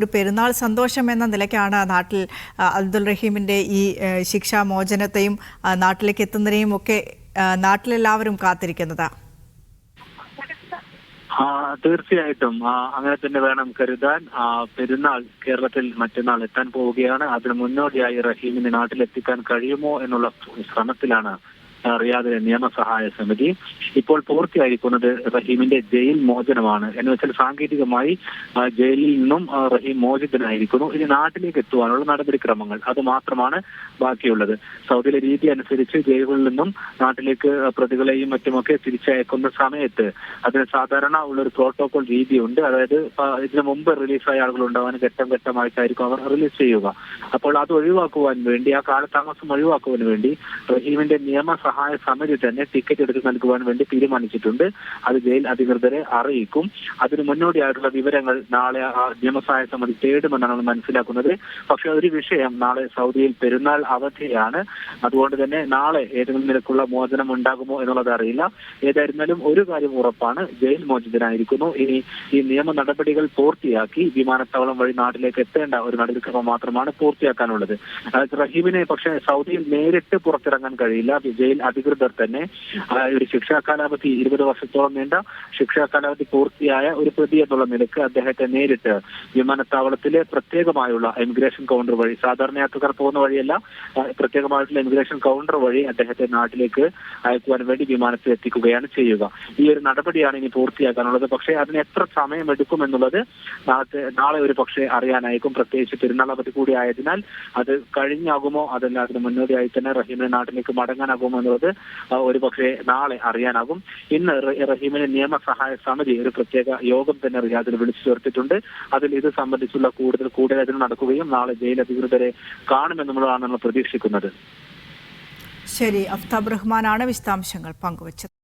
ഒരു പെരുന്നാൾ സന്തോഷം എന്ന നിലയ്ക്കാണ് നാട്ടിൽ അബ്ദുൾ റഹീമിന്റെ ഈ ശിക്ഷാമോചനത്തെയും നാട്ടിലേക്ക് എത്തുന്നതിനെയും ഒക്കെ നാട്ടിലെല്ലാവരും കാത്തിരിക്കുന്നത്. തീർച്ചയായിട്ടും അങ്ങനെ തന്നെ വേണം കരുതാൻ. പെരുന്നാൾ കേരളത്തിൽ മറ്റന്നാൾ എത്താൻ പോവുകയാണ്. അതിന് മുന്നോടിയായി റഹീമിനെ നാട്ടിലെത്തിക്കാൻ കഴിയുമോ എന്നുള്ള ശ്രമത്തിലാണ് റിയാദിലെ നിയമസഹായ സമിതി. ഇപ്പോൾ പൂർത്തിയായിരിക്കുന്നത് റഹീമിന്റെ ജയിൽ മോചനമാണ്. എന്ന് വെച്ചാൽ സാങ്കേതികമായി ജയിലിൽ നിന്നും റഹീം മോചിതനായിരിക്കുന്നു. ഇനി നാട്ടിലേക്ക് എത്തുവാനുള്ള നടപടിക്രമങ്ങൾ അത് മാത്രമാണ് ബാക്കിയുള്ളത്. സൗദിയിലെ രീതി അനുസരിച്ച് ജയിലുകളിൽ നിന്നും നാട്ടിലേക്ക് പ്രതികളെയും മറ്റുമൊക്കെ തിരിച്ചയക്കുന്ന സമയത്ത് അതിന് സാധാരണ ഉള്ളൊരു പ്രോട്ടോകോൾ രീതിയുണ്ട്. അതായത് ഇതിനു മുമ്പ് റിലീസായ ആളുകൾ ഉണ്ടാവാൻ ഘട്ടം ഘട്ടമായിട്ടായിരിക്കും അവർ റിലീസ് ചെയ്യുക. അപ്പോൾ അത് ഒഴിവാക്കുവാൻ വേണ്ടി, ആ കാലതാമസം ഒഴിവാക്കുവാൻ വേണ്ടി റഹീമിന്റെ നിയമസഹായ സമിതി തന്നെ ടിക്കറ്റ് എടുത്ത് നൽകുവാൻ വേണ്ടി തീരുമാനിച്ചിട്ടുണ്ട്. അത് ജയിൽ അധികൃതരെ അറിയിക്കും. അതിന് മുന്നോടിയായിട്ടുള്ള വിവരങ്ങൾ നാളെ നിയമസഹായ സമിതി തേടുമെന്നാണ് മനസ്സിലാക്കുന്നത്. പക്ഷെ ഒരു വിഷയം, നാളെ സൗദിയിൽ പെരുന്നാൾ അവധിയാണ്. അതുകൊണ്ട് തന്നെ നാളെ ഏതെങ്കിലും നിരക്കുള്ള മോചനം ഉണ്ടാകുമോ എന്നുള്ളത് അറിയില്ല. ഏതായിരുന്നാലും ഒരു കാര്യം ഉറപ്പാണ്, ജയിൽ മോചിതനായിരിക്കുന്നു. ഇനി ഈ നിയമ നടപടികൾ പൂർത്തിയാക്കി വിമാനത്താവളം വഴി നാട്ടിലേക്ക് എത്തേണ്ട ഒരു നടപടിക്രമം മാത്രമാണ് പൂർത്തിയാക്കാനുള്ളത്. റഹീമിനെ പക്ഷേ സൗദിയിൽ നേരിട്ട് പുറത്തിറങ്ങാൻ കഴിയില്ല. ജയിൽ അധികൃതർ തന്നെ ഒരു ശിക്ഷാ കാലാവധി 20 വർഷത്തോളം നീണ്ട ശിക്ഷാ കാലാവധി പൂർത്തിയായ ഒരു പ്രതി എന്നുള്ള നിലക്ക് അദ്ദേഹത്തെ നേരിട്ട് വിമാനത്താവളത്തിലെ പ്രത്യേകമായുള്ള ഇമിഗ്രേഷൻ കൗണ്ടർ വഴി, സാധാരണ യാത്രക്കാർ പോകുന്ന വഴിയല്ല, പ്രത്യേകമായിട്ടുള്ള ഇമിഗ്രേഷൻ കൗണ്ടർ വഴി അദ്ദേഹത്തെ നാട്ടിലേക്ക് അയക്കുവാൻ വേണ്ടി വിമാനത്തിൽ എത്തിക്കുകയാണ് ചെയ്യുക. ഈ ഒരു നടപടിയാണ് ഇനി പൂർത്തിയാക്കാനുള്ളത്. പക്ഷേ അതിന് എത്ര സമയമെടുക്കും എന്നുള്ളത് നാളെ ഒരു പക്ഷേ അറിയാനായിരിക്കും. പ്രത്യേകിച്ച് പെരുന്നാൾ അവധി കൂടി ആയതിനാൽ അത് കഴിഞ്ഞാകുമോ അതല്ല അതിന് മുന്നോടിയായി തന്നെ റഹീമിനെ നാട്ടിലേക്ക് മടങ്ങാനാകുമോ എന്നുള്ളത് ഒരു പക്ഷേ നാളെ അറിയാനാകും. ഇന്ന് റഹീമിന് നിയമസഹായ സമിതി ഒരു പ്രത്യേക യോഗം തന്നെ റിയാദിൽ വിളിച്ചു ചേർത്തിട്ടുണ്ട്. അതിൽ ഇത് സംബന്ധിച്ചുള്ള കൂടുതൽ നടക്കുകയും നാളെ ജയിൽ അധികൃതരെ കാണുമെന്നുള്ളതാണ് നമ്മൾ പ്രതീക്ഷിക്കുന്നത്. ശരി, അഫ്താബ് റഹ്മാനാണ് വിശദാംശങ്ങൾ പങ്കുവച്ചത്.